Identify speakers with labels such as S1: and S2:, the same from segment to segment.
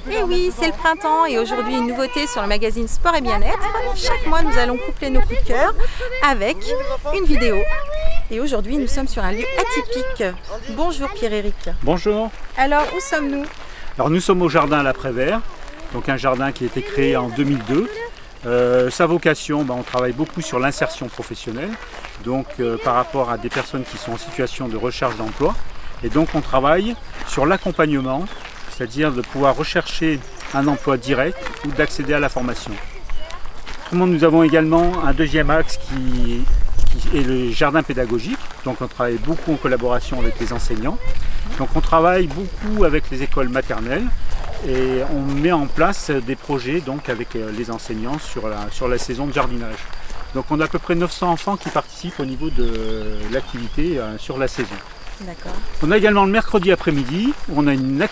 S1: Et oui, c'est le printemps et aujourd'hui une nouveauté sur le magazine Sport et Bien-être. Chaque mois, nous allons coupler nos coups de cœur avec une vidéo. Et aujourd'hui, nous sommes sur un lieu atypique. Bonjour Pierre-Éric.
S2: Bonjour.
S1: Alors, où sommes-nous?
S2: Alors nous sommes au jardin à la Prévert, donc un jardin qui a été créé en 2002. Sa vocation, on travaille beaucoup sur l'insertion professionnelle, donc par rapport à des personnes qui sont en situation de recherche d'emploi. Et donc on travaille sur l'accompagnement, c'est-à-dire de pouvoir rechercher un emploi direct ou d'accéder à la formation. Autrement, nous avons également un deuxième axe qui est le jardin pédagogique. Donc on travaille beaucoup en collaboration avec les enseignants. Donc on travaille beaucoup avec les écoles maternelles et on met en place des projets donc, avec les enseignants sur la saison de jardinage. Donc on a à peu près 900 enfants qui participent au niveau de l'activité sur la saison.
S1: D'accord.
S2: On a également le mercredi après-midi où on a une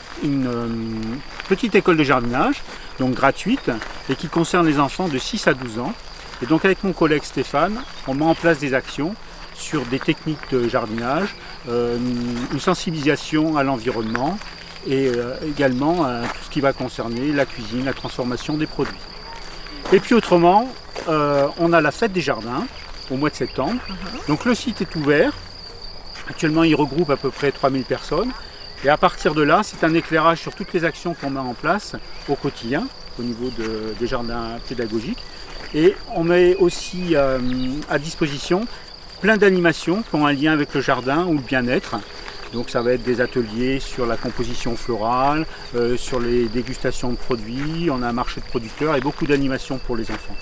S2: petite école de jardinage, donc gratuite, et qui concerne les enfants de 6 à 12 ans. Et donc avec mon collègue Stéphane, on met en place des actions sur des techniques de jardinage, une sensibilisation à l'environnement et également tout ce qui va concerner la cuisine, la transformation des produits. Et puis autrement, on a la fête des jardins au mois de septembre. Donc le site est ouvert. Actuellement, il regroupe à peu près 3000 personnes. Et à partir de là, c'est un éclairage sur toutes les actions qu'on met en place au quotidien, au niveau des jardins pédagogiques. Et on met aussi à disposition plein d'animations qui ont un lien avec le jardin ou le bien-être. Donc ça va être des ateliers sur la composition florale, sur les dégustations de produits, on a un marché de producteurs et beaucoup d'animations pour les enfants.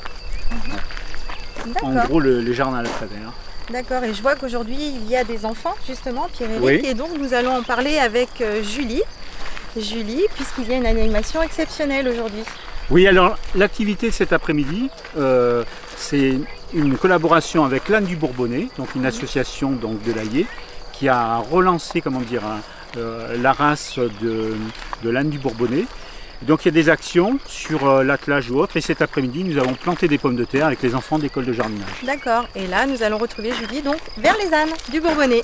S2: En gros, les jardins à la Prévert.
S1: D'accord, et je vois qu'aujourd'hui il y a des enfants justement, Pierre-Éric,
S2: Oui.
S1: Et donc nous allons en parler avec Julie. Julie, puisqu'il y a une animation exceptionnelle aujourd'hui.
S2: Oui, alors l'activité de cet après-midi, c'est une collaboration avec l'Âne du Bourbonnais, donc une association donc, de l'Allier, qui a relancé la race de l'Âne du Bourbonnais. Donc il y a des actions sur l'attelage ou autre, et cet après-midi nous allons planter des pommes de terre avec les enfants d'école de jardinage.
S1: D'accord, et là nous allons retrouver Julie donc vers les ânes du Bourbonnais.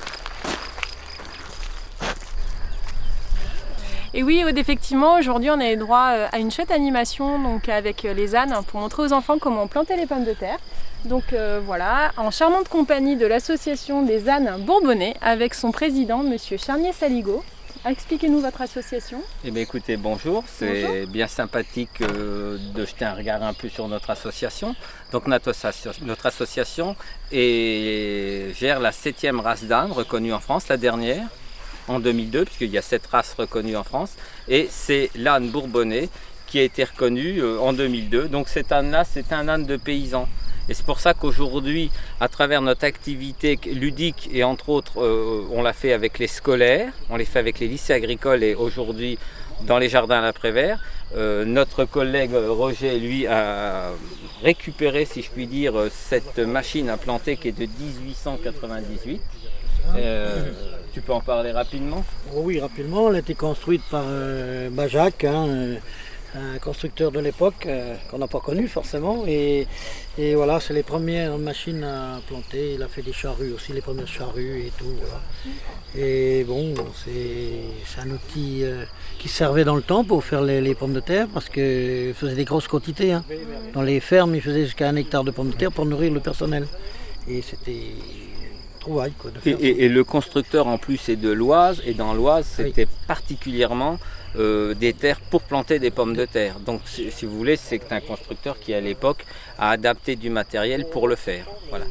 S3: Et oui, effectivement, aujourd'hui on a eu droit à une chouette animation donc, avec les ânes pour montrer aux enfants comment planter les pommes de terre. Donc voilà, en charmante compagnie de l'association des ânes bourbonnais avec son président, monsieur Charnier Saligo. Expliquez-nous votre association.
S4: Eh bien écoutez, bonjour, c'est bien sympathique de jeter un regard un peu sur notre association. Donc notre association gère la 7e race d'âne reconnue en France, la dernière, en 2002, puisqu'il y a 7 races reconnues en France. Et c'est l'âne bourbonnais qui a été reconnu en 2002. Donc cet âne-là, c'est un âne de paysan. Et c'est pour ça qu'aujourd'hui, à travers notre activité ludique, et entre autres, on l'a fait avec les scolaires, on les fait avec les lycées agricoles et aujourd'hui dans les jardins à la Prévert, notre collègue Roger, lui, a récupéré, si je puis dire, cette machine à planter qui est de 1898. Tu peux en parler rapidement?
S5: Oui, rapidement. Elle a été construite par Bajac, un constructeur de l'époque qu'on n'a pas connu forcément. Et voilà, c'est les premières machines à planter. Il a fait des charrues aussi, les premières charrues et tout. Voilà. Et bon, c'est un outil qui servait dans le temps pour faire les pommes de terre parce qu'il faisait des grosses quantités. Dans les fermes, il faisait jusqu'à 1 hectare de pommes de terre pour nourrir le personnel. Et c'était... trouvaille, quoi, de faire
S4: et le constructeur en plus est de l'Oise, et dans l'Oise c'était particulièrement des terres pour planter des pommes de terre. Donc si vous voulez, c'est un constructeur qui à l'époque a adapté du matériel pour le faire. Voilà.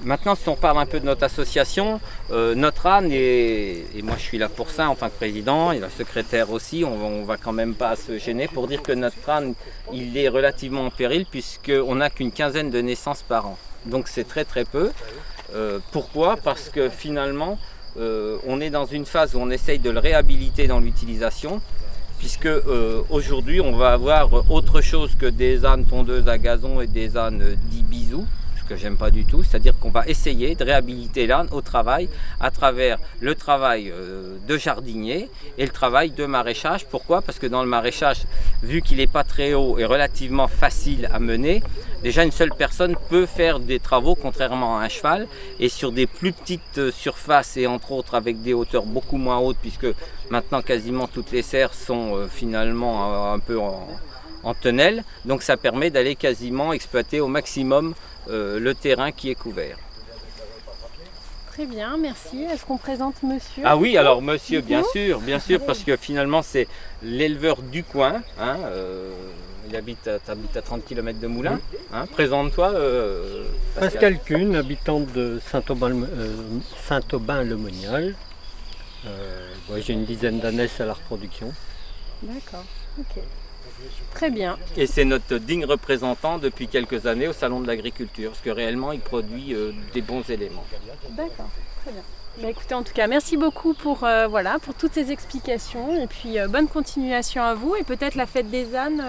S4: Maintenant, si on parle un peu de notre association, notre âne, et moi je suis là pour ça en tant que président, et la secrétaire aussi, on va quand même pas se gêner pour dire que notre âne, il est relativement en péril puisqu'on n'a qu'une quinzaine de naissances par an. Donc c'est très très peu. Pourquoi? Parce que finalement, on est dans une phase où on essaye de le réhabiliter dans l'utilisation, puisque aujourd'hui on va avoir autre chose que des ânes tondeuses à gazon et des ânes dits bisous, que j'aime pas du tout, c'est-à-dire qu'on va essayer de réhabiliter l'âne au travail à travers le travail de jardinier et le travail de maraîchage. Pourquoi? Parce que dans le maraîchage, vu qu'il n'est pas très haut et relativement facile à mener, déjà une seule personne peut faire des travaux contrairement à un cheval, et sur des plus petites surfaces et entre autres avec des hauteurs beaucoup moins hautes, puisque maintenant quasiment toutes les serres sont finalement un peu en tonnelle, donc ça permet d'aller quasiment exploiter au maximum le terrain qui est couvert.
S3: Très bien, merci. Est-ce qu'on présente monsieur?
S4: Ah oui, alors monsieur, bien sûr, parce que finalement c'est l'éleveur du coin, hein, t'habites à 30 km de Moulins, hein. Présente-toi
S6: Pascal Kuhn, habitant de Saint-Aubin-le-Monial. J'ai une dizaine d'années à la reproduction.
S3: D'accord, ok. Très bien.
S4: Et c'est notre digne représentant depuis quelques années au Salon de l'Agriculture, parce que réellement il produit des bons éléments.
S3: D'accord, très bien. Bah écoutez, en tout cas, merci beaucoup pour toutes ces explications, et puis bonne continuation à vous, et peut-être la fête des ânes,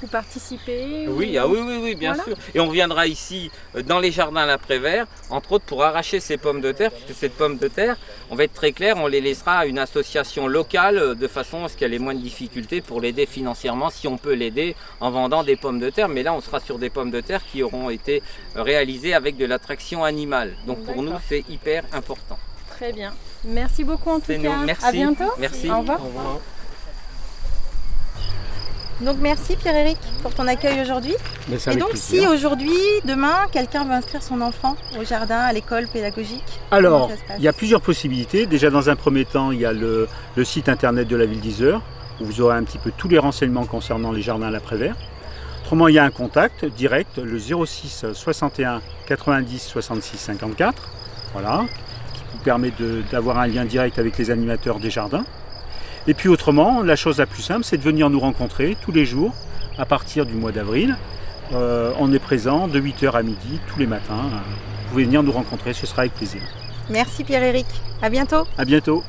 S3: vous participez
S4: Oui, oui, bien
S3: Voilà.
S4: sûr. Et on reviendra ici dans les jardins à l'Après-Vert, entre autres pour arracher ces pommes de terre, puisque ces pommes de terre, on va être très clair, on les laissera à une association locale de façon à ce qu'elle ait moins de difficultés pour l'aider financièrement, si on peut l'aider en vendant des pommes de terre. Mais là, on sera sur des pommes de terre qui auront été réalisées avec de l'attraction animale. Donc pour nous, c'est hyper important.
S3: Très bien. Merci beaucoup en tout cas.
S4: C'est nous. Merci.
S3: À bientôt.
S4: Merci.
S3: Au revoir.
S6: Au revoir.
S1: Donc merci Pierre-Éric pour ton accueil aujourd'hui.
S2: Mais c'est
S1: Et
S2: avec
S1: donc
S2: plaisir.
S1: si aujourd'hui, demain, quelqu'un veut inscrire son enfant au jardin, à l'école pédagogique,
S2: Alors,
S1: comment ça se passe?
S2: il y a plusieurs possibilités. Déjà, dans un premier temps, il y a le site internet de la ville d'Yzeure, où vous aurez un petit peu tous les renseignements concernant les jardins à l'Après-Vert. Autrement, il y a un contact direct, le 06 61 90 66 54, voilà, qui vous permet d'avoir un lien direct avec les animateurs des jardins. Et puis autrement, la chose la plus simple, c'est de venir nous rencontrer tous les jours, à partir du mois d'avril. On est présent de 8h à midi, tous les matins. Vous pouvez venir nous rencontrer, ce sera avec plaisir.
S1: Merci Pierre-Éric, à bientôt.
S2: À bientôt.